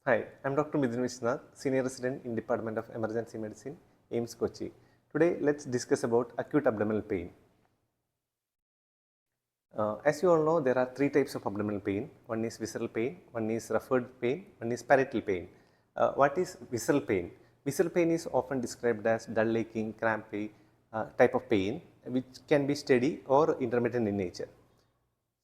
Hi, I'm Dr. Midhin Vishnath, Senior Resident in Department of Emergency Medicine, AIIMS Kochi. Today, let's discuss about acute abdominal pain. As you all know, there are three types of abdominal pain. One is visceral pain, one is referred pain, one is parietal pain. What is visceral pain? Visceral pain is often described as dull aching, crampy type of pain, which can be steady or intermittent in nature.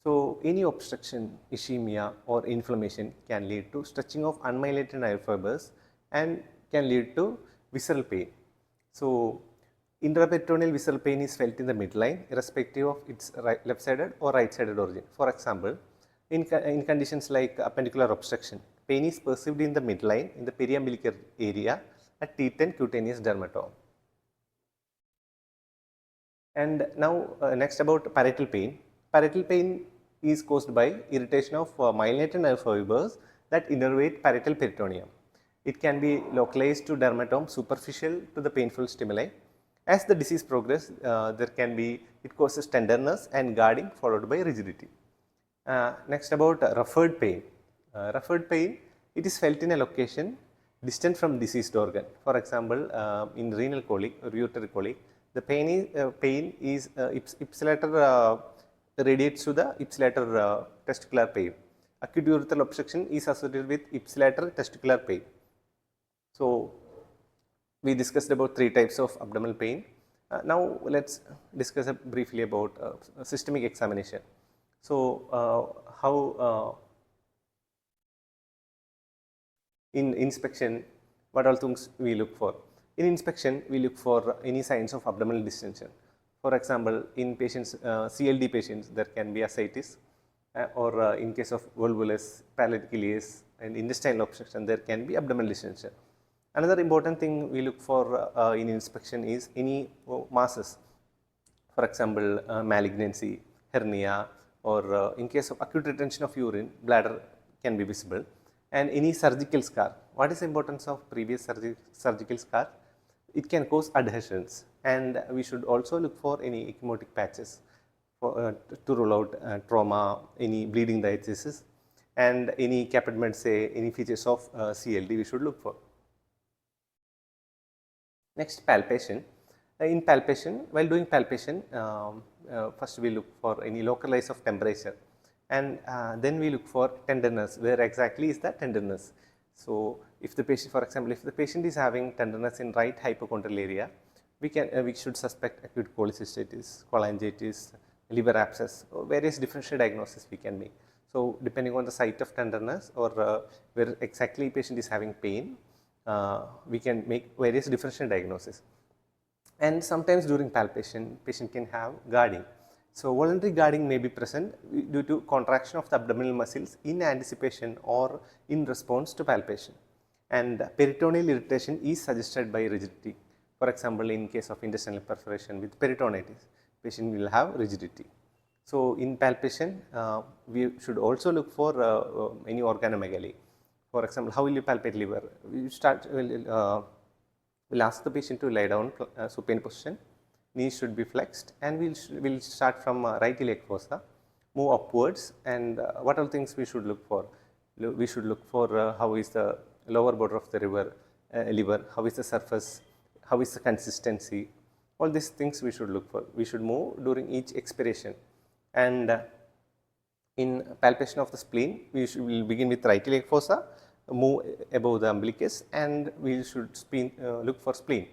So, any obstruction, ischemia or inflammation can lead to stretching of unmyelinated nerve fibers and can lead to visceral pain. So, intraperitoneal visceral pain is felt in the midline irrespective of its left-sided or right-sided origin. For example, in conditions like appendicular obstruction, pain is perceived in the midline in the periumbilical area at T10 cutaneous dermatome. And now next about parietal pain. Parietal pain is caused by irritation of myelinated nerve fibers that innervate parietal peritoneum. It can be localized to dermatome superficial to the painful stimuli. As the disease progresses, it causes tenderness and guarding followed by rigidity. Next about referred pain. Referred pain, it is felt in a location distant from diseased organ. For example, in renal colic or urinary colic, the pain is ipsilateral radiates to the ipsilateral testicular pain. Acute urethral obstruction is associated with ipsilateral testicular pain. So, we discussed about three types of abdominal pain. Now, let's discuss briefly about systemic examination. So, in inspection, what all things we look for? In inspection, we look for any signs of abdominal distension. For example, in patients, CLD patients, there can be ascites, or in case of volvulus, palatic ileus, and intestinal obstruction, there can be abdominal distension. Another important thing we look for in inspection is any masses. For example, malignancy, hernia, or in case of acute retention of urine, bladder can be visible, and any surgical scar. What is the importance of previous surgical scar? It can cause adhesions, and we should also look for any ecchymotic patches to rule out trauma, any bleeding diathesis, and any caput say any features of CLD we should look for. Next, palpation. In palpation, while doing palpation, first we look for any localized of temperature, and then we look for tenderness. Where exactly is the tenderness? So, if the patient, for example, if the patient is having tenderness in right hypochondral area, we should suspect acute cholecystitis, cholangitis, liver abscess, or various differential diagnoses we can make. So, depending on the site of tenderness or where exactly patient is having pain, we can make various differential diagnoses. And sometimes during palpation, patient can have guarding. So, voluntary guarding may be present due to contraction of the abdominal muscles in anticipation or in response to palpation. And peritoneal irritation is suggested by rigidity. For example, in case of intestinal perforation with peritonitis, patient will have rigidity. So, in palpation, we should also look for any organomegaly. For example, how will you palpate liver? We'll ask the patient to lie down supine position, knees should be flexed, and we'll start from right iliac fossa, move upwards, and what all things we should look for? We should look for how is the lower border of the liver, how is the surface, how is the consistency, all these things we should look for. We should move during each expiration, and in palpation of the spleen, we'll begin with right iliac fossa, move above the umbilicus, and we should look for spleen.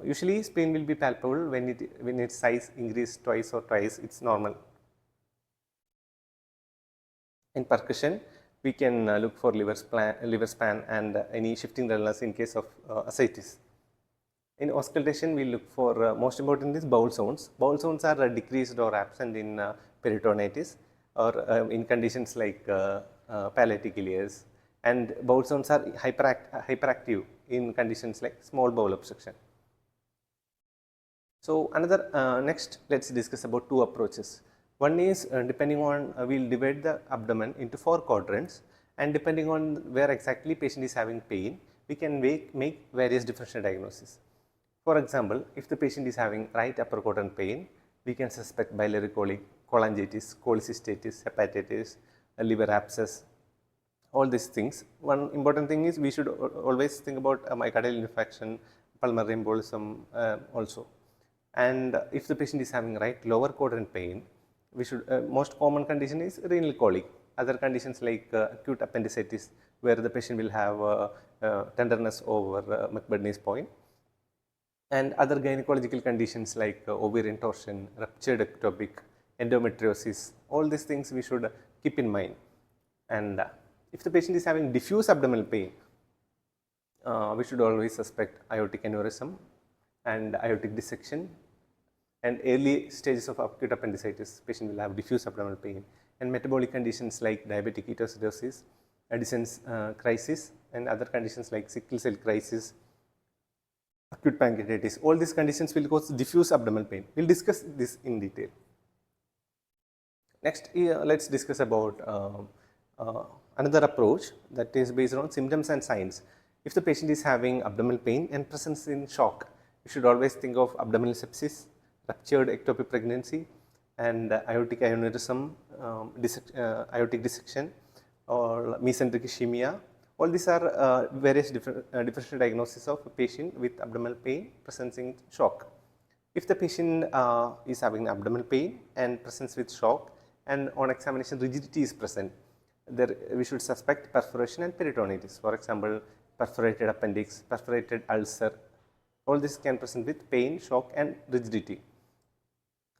Usually spleen will be palpable when its size increases twice or thrice its normal. In percussion, we can look for liver span and any shifting dullness in case of ascites. In auscultation, we look for most important is bowel sounds. Bowel sounds are decreased or absent in peritonitis or in conditions like palatic ileus, and bowel sounds are hyperactive in conditions like small bowel obstruction. So, next let's discuss about two approaches. One is depending on we'll divide the abdomen into 4 quadrants, and depending on where exactly patient is having pain, we can make various differential diagnoses. For example, if the patient is having right upper quadrant pain, we can suspect biliary colic, cholangitis, cholecystitis, hepatitis, liver abscess, all these things. One important thing is we should always think about myocardial infarction, pulmonary embolism also. And if the patient is having right lower quadrant pain, we should most common condition is renal colic. Other conditions like acute appendicitis, where the patient will have tenderness over McBurney's point, and other gynecological conditions like ovarian torsion, ruptured ectopic, endometriosis. All these things we should keep in mind. And if the patient is having diffuse abdominal pain, we should always suspect aortic aneurysm and aortic dissection. And early stages of acute appendicitis, patient will have diffuse abdominal pain, and metabolic conditions like diabetic ketoacidosis, Addison's crisis, and other conditions like sickle cell crisis, acute pancreatitis. All these conditions will cause diffuse abdominal pain. We will discuss this in detail. Next, let's discuss about another approach that is based on symptoms and signs. If the patient is having abdominal pain and presence in shock, you should always think of abdominal sepsis, ruptured ectopic pregnancy, and aortic aneurysm, aortic dissection, or mesenteric ischemia. All these are various differential diagnoses of a patient with abdominal pain presence in shock. If the patient is having abdominal pain and presence with shock, and on examination rigidity is present, there we should suspect perforation and peritonitis. For example, perforated appendix, perforated ulcer. All this can present with pain, shock, and rigidity.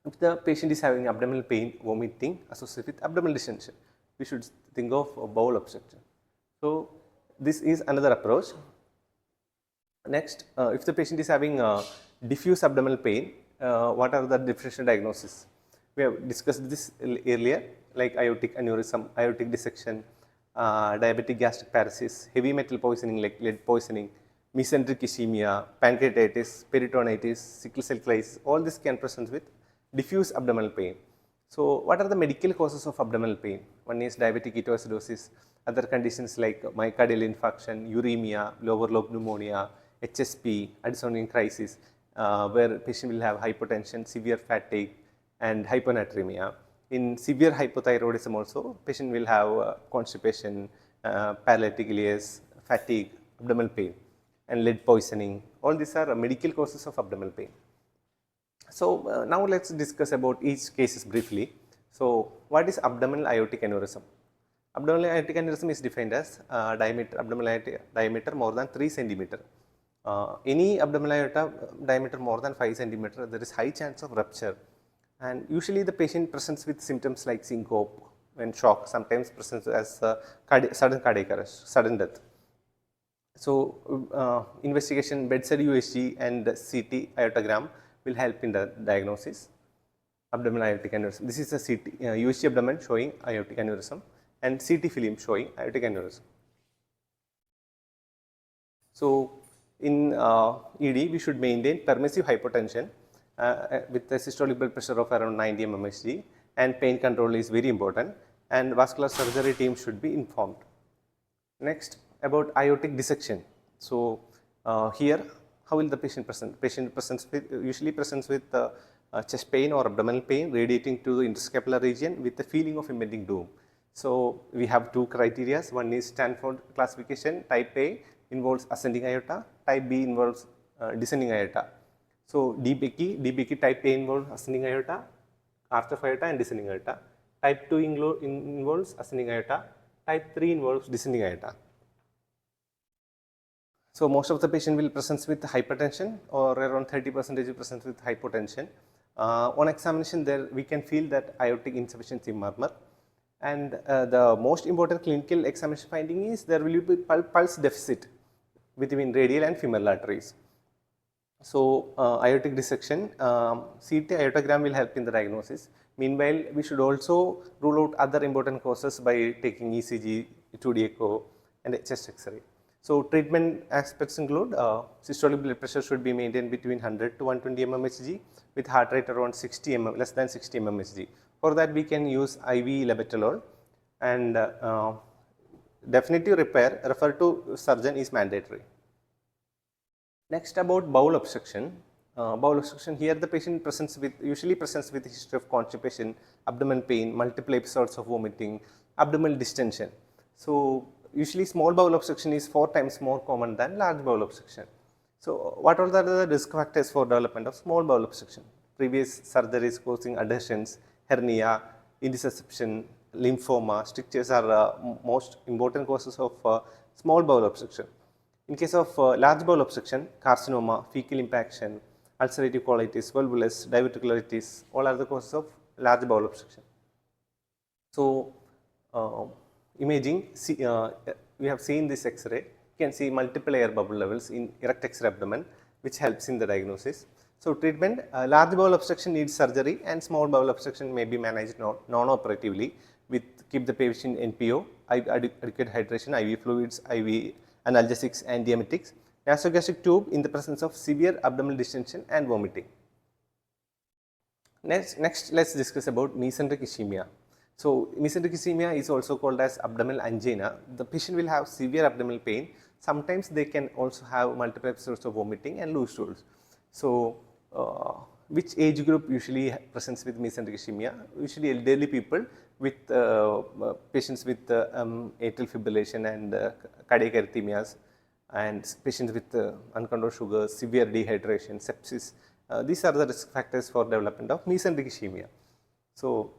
If the patient is having abdominal pain, vomiting associated with abdominal distension, we should think of bowel obstruction. So this is another approach. Next, if the patient is having diffuse abdominal pain, what are the differential diagnoses? We have discussed this earlier, like aortic aneurysm, aortic dissection, diabetic gastric paresis, heavy metal poisoning like lead poisoning, mesenteric ischemia, pancreatitis, peritonitis, sickle cell crisis. All this can present with diffuse abdominal pain. So what are the medical causes of abdominal pain? One is diabetic ketoacidosis, other conditions like myocardial infarction, uremia, lower lobe pneumonia, HSP, Addisonian crisis, where patient will have hypotension, severe fatigue, and hyponatremia. In severe hypothyroidism also, patient will have constipation, paralytic ileus, fatigue, abdominal pain, and lead poisoning. All these are medical causes of abdominal pain. So now let's discuss about each cases briefly. So what is abdominal aortic aneurysm? Abdominal aortic aneurysm is defined as abdominal aortic diameter more than 3 centimeter. Any abdominal aorta diameter more than 5 centimeter, there is high chance of rupture. And usually the patient presents with symptoms like syncope and shock, sometimes presents as sudden cardiac arrest, sudden death. So investigation, bedside USG and CT aortogram will help in the diagnosis. Abdominal aortic aneurysm. This is a CT, USG abdomen showing aortic aneurysm, and CT film showing aortic aneurysm. So in ED, we should maintain permissive hypotension with a systolic blood pressure of around 90 mmHg, and pain control is very important, and vascular surgery team should be informed. Next, about aortic dissection. So here, how will the patient present? Patient usually presents with chest pain or abdominal pain radiating to the interscapular region with the feeling of impending doom. So we have two criteria. One is Stanford classification. Type A involves ascending aorta. Type B involves descending aorta. So DBK type A involves ascending aorta, arch of aorta, and descending aorta. Type 2 involves ascending aorta. Type 3 involves descending aorta. So most of the patient will present with hypertension, or around 30% present with hypotension. On examination, there we can feel that aortic insufficiency murmur, and the most important clinical examination finding is there will be pulse deficit between radial and femoral arteries. So aortic dissection, CT aortogram will help in the diagnosis. Meanwhile, we should also rule out other important causes by taking ECG, 2D echo, and chest X-ray. So treatment aspects include systolic blood pressure should be maintained between 100 to 120 mmHg with heart rate around 60 less than 60 mmHg. For that, we can use IV labetalol, and definitive refer to surgeon is mandatory. Next, about bowel obstruction. Bowel obstruction, here the patient usually presents with history of constipation, abdominal pain, multiple episodes of vomiting, abdominal distension. So usually small bowel obstruction is 4 times more common than large bowel obstruction. So, what are the risk factors for development of small bowel obstruction? Previous surgeries causing adhesions, hernia, intussusception, lymphoma, strictures are most important causes of small bowel obstruction. In case of large bowel obstruction, carcinoma, fecal impaction, ulcerative colitis, volvulus, diverticulitis, all are the causes of large bowel obstruction. So, imaging, we have seen this X-ray. You can see multiple air bubble levels in erect X-ray abdomen, which helps in the diagnosis. So, treatment, large bowel obstruction needs surgery, and small bowel obstruction may be managed non-operatively with keep the patient NPO, adequate hydration, IV fluids, IV analgesics, antiemetics, nasogastric tube in the presence of severe abdominal distension and vomiting. Next let's discuss about mesenteric ischemia. So, mesenteric ischemia is also called as abdominal angina. The patient will have severe abdominal pain. Sometimes they can also have multiple episodes of vomiting and loose stools. So, which age group usually presents with mesenteric ischemia? Usually elderly people with patients with atrial fibrillation and cardiac arrhythmias, and patients with uncontrolled sugars, severe dehydration, sepsis. These are the risk factors for development of mesenteric ischemia. So,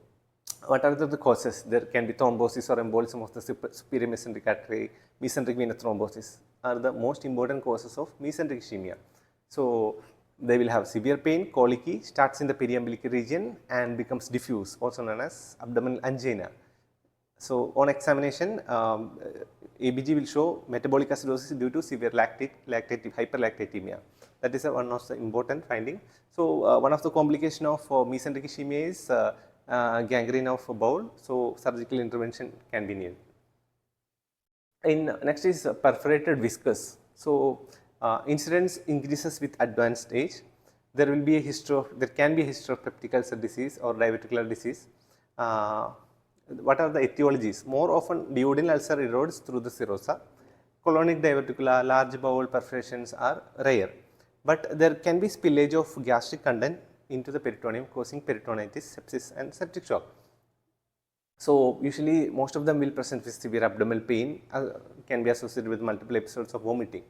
what are the causes? There can be thrombosis or embolism of the superior mesenteric artery. Mesenteric venous thrombosis are the most important causes of mesenteric ischemia. So, they will have severe pain, colicky, starts in the periumbilical region and becomes diffuse, also known as abdominal angina. So, on examination, ABG will show metabolic acidosis due to severe hyperlactatemia. That is one of the important finding. So, one of the complication of mesenteric ischemia is gangrene of bowel. So, surgical intervention can be needed. Next is perforated viscus. So, incidence increases with advanced age. There can be a history of peptic ulcer disease or diverticular disease. What are the etiologies? More often duodenal ulcer erodes through the serosa. Colonic diverticula, large bowel perforations are rare, but there can be spillage of gastric content into the peritoneum causing peritonitis, sepsis and septic shock. So, usually most of them will present with severe abdominal pain, can be associated with multiple episodes of vomiting.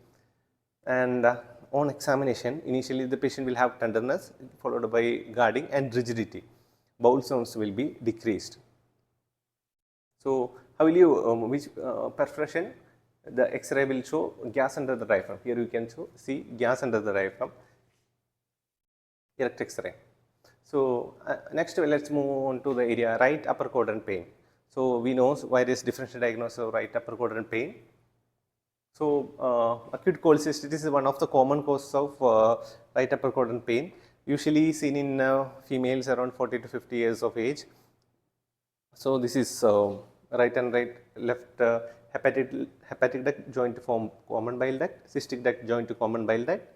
And on examination, initially the patient will have tenderness followed by guarding and rigidity. Bowel sounds will be decreased. So, how will you, which perforation? The X-ray will show gas under the diaphragm. Here you can see gas under the diaphragm, erect X-ray. So, next let us move on to the area right upper quadrant pain. So, we know various differential diagnosis of right upper quadrant pain. So, acute cholecystitis is one of the common causes of right upper quadrant pain, usually seen in females around 40 to 50 years of age. So, this is right and left hepatic duct joint to form common bile duct, cystic duct joint to common bile duct,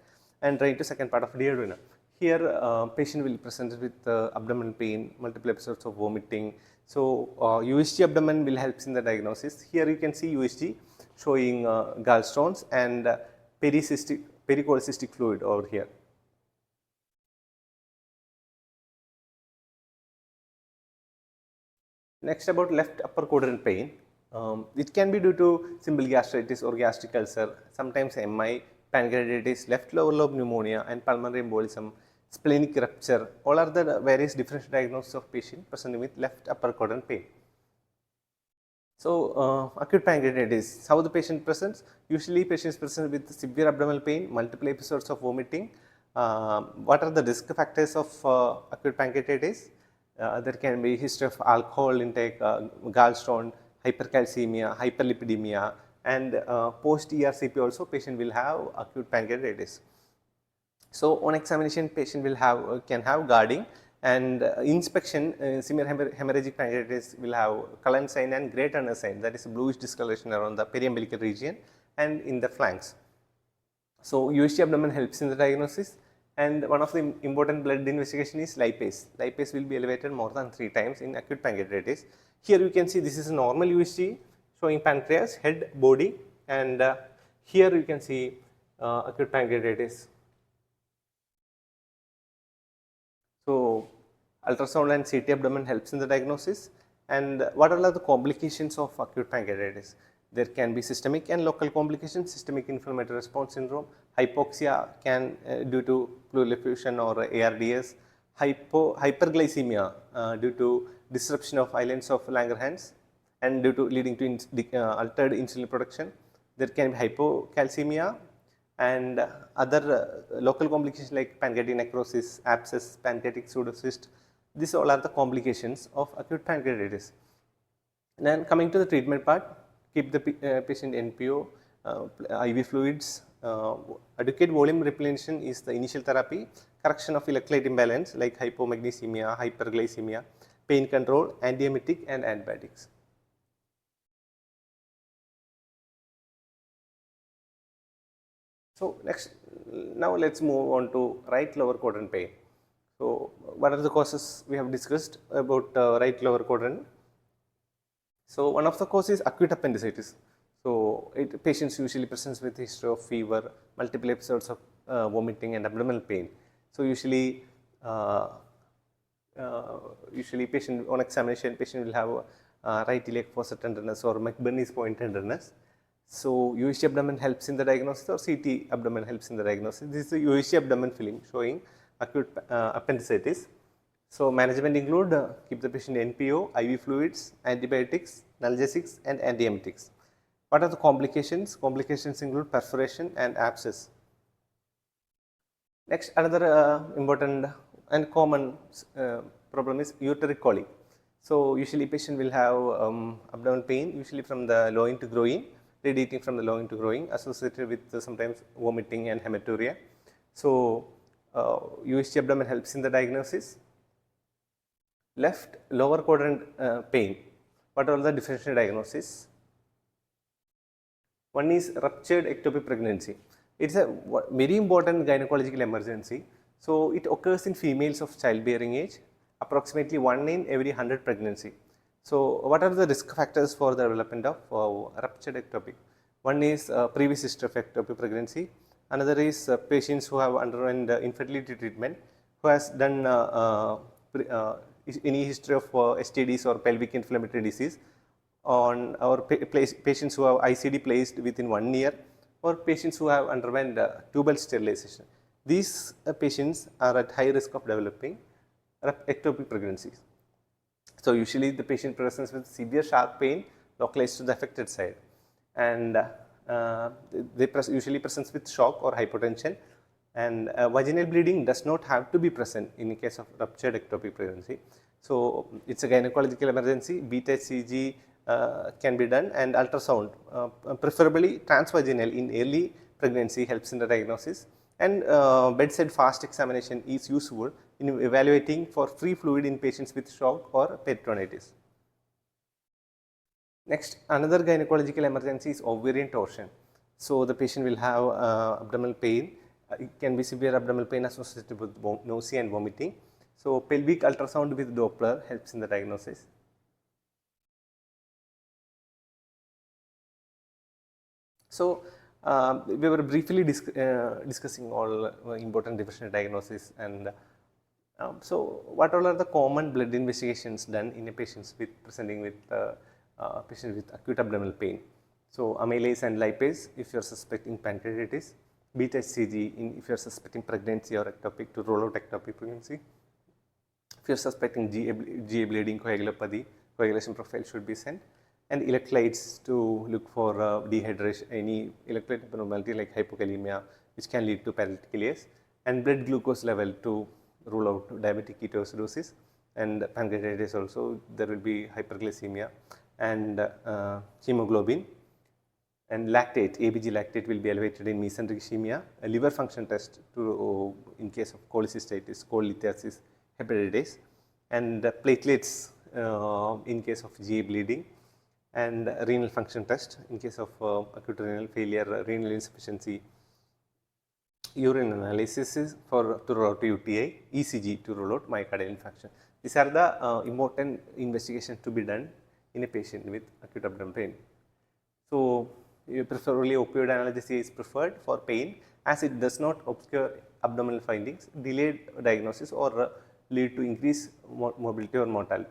and right to second part of duodenum. Here, patient will present with abdominal pain, multiple episodes of vomiting. So, USG abdomen will help in the diagnosis. Here you can see USG showing gallstones and pericholecystic fluid over here. Next, about left upper quadrant pain. It can be due to simple gastritis or gastric ulcer, sometimes MI, pancreatitis, left lower lobe pneumonia and pulmonary embolism, splenic rupture. All are the various differential diagnoses of patient presenting with left upper quadrant pain. So, acute pancreatitis, how the patient presents? Usually patients present with severe abdominal pain, multiple episodes of vomiting. What are the risk factors of acute pancreatitis? There can be history of alcohol intake, gallstone, hypercalcemia, hyperlipidemia, and post ERCP also patient will have acute pancreatitis. So, on examination patient will have can have guarding, and inspection severe hemorrhagic pancreatitis will have Cullen sign and grey Turner sign, that is bluish discoloration around the periumbilical region and in the flanks. So, USG abdomen helps in the diagnosis, and one of the important blood investigation is lipase. Lipase will be elevated more than 3 times in acute pancreatitis. Here you can see this is a normal USG showing pancreas, head, body, and here you can see acute pancreatitis. So, ultrasound and CT abdomen helps in the diagnosis. And what are the complications of acute pancreatitis? There can be systemic and local complications, systemic inflammatory response syndrome, hypoxia can due to pleural effusion or ARDS, hyperglycemia due to disruption of islands of Langerhans and due to leading to altered insulin production. There can be hypocalcemia and other local complications like pancreatic necrosis, abscess, pancreatic pseudocyst. These all are the complications of acute pancreatitis. And then coming to the treatment part, keep the patient NPO, IV fluids, adequate volume repletion is the initial therapy, correction of electrolyte imbalance like hypomagnesemia, hyperglycemia, pain control, antiemetic and antibiotics. So now let's move on to right lower quadrant pain. So what are the causes we have discussed about right lower quadrant? So one of the causes is acute appendicitis. So patients usually presents with history of fever, multiple episodes of vomiting and abdominal pain. So usually patient on examination, patient will have right iliac fossa tenderness or McBurney's point tenderness. So UHG abdomen helps in the diagnosis or CT abdomen helps in the diagnosis. This is the UHG abdomen film showing acute appendicitis. So management include keep the patient NPO, IV fluids, antibiotics, analgesics and antiemetics. What are the complications? Complications include perforation and abscess. Next, another important and common problem is ureteric colic. So usually patient will have abdominal pain, usually from the loin to groin, radiating from the loin to groin, associated with sometimes vomiting and hematuria. So UHG abdomen helps in the diagnosis. Left lower quadrant pain. What are the differential diagnosis? One is ruptured ectopic pregnancy. It's a very important gynecological emergency. So it occurs in females of childbearing age, approximately 1 in every 100 pregnancy. So what are the risk factors for the development of ruptured ectopic? One is previous history of ectopic pregnancy. Another is patients who have undergone infertility treatment, who has done any history of STDs or pelvic inflammatory disease, on our patients who have ICD placed within 1 year, or patients who have underwent tubal sterilization. These patients are at high risk of developing ectopic pregnancies. So usually the patient presents with severe sharp pain localized to the affected side, and they usually presents with shock or hypotension, and vaginal bleeding does not have to be present in case of ruptured ectopic pregnancy. So it's a gynecological emergency. Beta HCG can be done, and ultrasound, preferably transvaginal in early pregnancy, helps in the diagnosis, and bedside fast examination is useful in evaluating for free fluid in patients with shock or peritonitis. Next, another gynecological emergency is ovarian torsion. So the patient will have abdominal pain. It can be severe abdominal pain associated with nausea and vomiting. So pelvic ultrasound with Doppler helps in the diagnosis. So we were briefly discussing all important differential diagnosis, and so what all are the common blood investigations done in a patients with presenting with patients with acute abdominal pain? So amylase and lipase if you are suspecting pancreatitis, beta HCG if you are suspecting pregnancy or ectopic to rule out ectopic pregnancy. If you are suspecting GA bleeding, coagulopathy, coagulation profile should be sent, and electrolytes to look for dehydration, any electrolyte abnormality like hypokalemia, which can lead to paralytic ileus, and blood glucose level to rule out diabetic ketoacidosis, and pancreatitis also there will be hyperglycemia, and hemoglobin, and lactate, ABG lactate will be elevated in mesenteric ischemia, a liver function test to in case of cholecystitis, cholelithiasis, hepatitis, and platelets in case of GA bleeding, and renal function test in case of acute renal failure, renal insufficiency, urine analysis to rule out UTI, ECG to rule out myocardial infarction. These are the important investigations to be done in a patient with acute abdominal pain. So preferably opioid analgesia is preferred for pain, as it does not obscure abdominal findings, delayed diagnosis, or lead to increased mobility or mortality.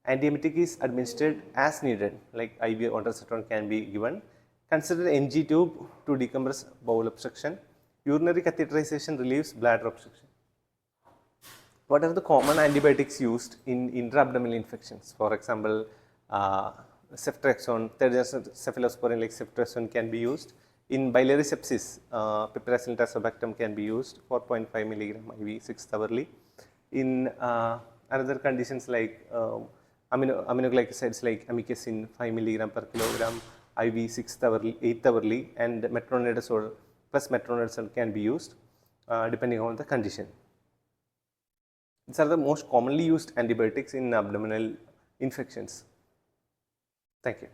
Antiemetic is administered as needed, like IV ondansetron can be given. Consider NG tube to decompress bowel obstruction. Urinary catheterization relieves bladder obstruction. What are the common antibiotics used in intra-abdominal infections? For example, ceftriaxone, third generation cephalosporin like ceftriaxone can be used. In biliary sepsis, piperacillin tazobactam can be used, 4.5 milligram IV 6th hourly. In another conditions like aminoglycosides like amikacin 5 milligram per kilogram IV 6th hourly, 8th hourly, and metronidazole plus metronidazole can be used depending on the condition. These are the most commonly used antibiotics in abdominal infections. Thank you.